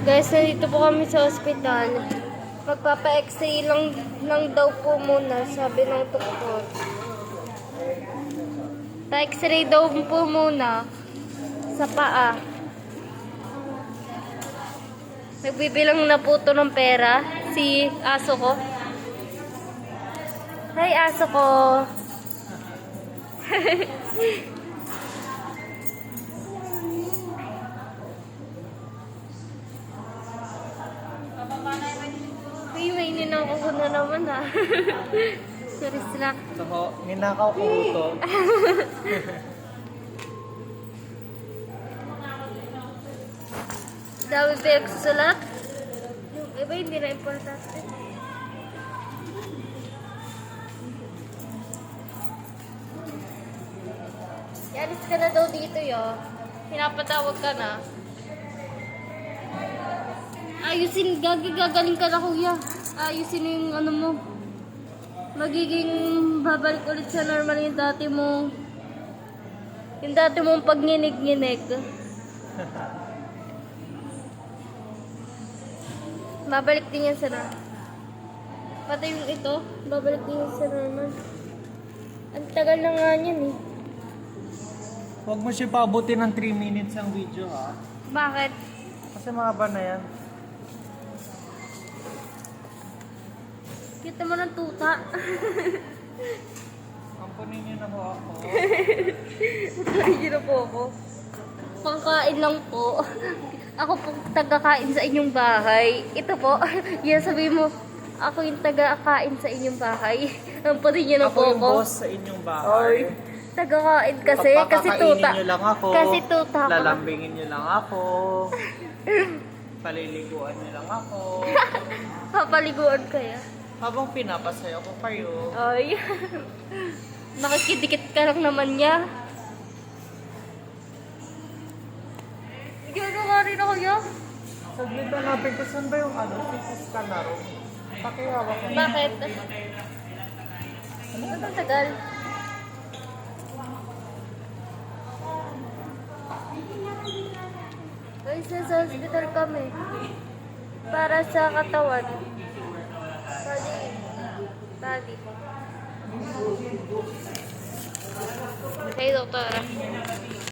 Guys, nandito po kami sa ospital. Magpapa-x-ray lang daw po muna, sabi ng doktor. Pa-x-ray daw po muna sa paa. Nagbibilang na po to ng pera si aso ko. Hi, aso ko. Uy, may ninakaw ko na naman ha. Sorry sila. So, ninakaw ko ito. Dami pa yung sulat. Yung iba hindi na importante. Alis ka na daw dito yo. Pinapatawag ka na. Ayusin, gagaling ka na kuya. Ayusin yung ano mo. Magiging babalik ulit sa normal yung dati mo. Yung dati mong pag-nginig-nginig. Babalik din yan sa normal. Pati yung ito, babalik din yan sa normal. Ang tagal na nga yan eh. Huwag mo siya paabutin ng 3 minutes ang video ha. Bakit? Kasi mahaba na yan. Kita mo ng tuta. Ampunin niyo na ho ako. Hindi na po ako. Pangkain lang po. Ako po taga-kain sa inyong bahay. Ito po, yan sabihin mo, ako yung taga-kain sa inyong bahay. Ampunin niyo na Ako po yung ako. boss sa inyong bahay. Taga-kain kasi Papakakainin tuta. niyo lang ako. Kasi tuta ako. Lalambingin niyo lang ako. Paliliguan niyo lang ako. Papaliguan kaya. Habang pinapasaya ko kayo. Ay. Nakikidikit ka lang naman niya. Gano'n nga rin ako niya. Saglit na natin ko saan ba yung ano? Fisis ka na rin. Pakihawak ko. Bakit? Ano ang tagal? Guys, sa hospital kami. Para sa katawan. Body. Hey, doktora.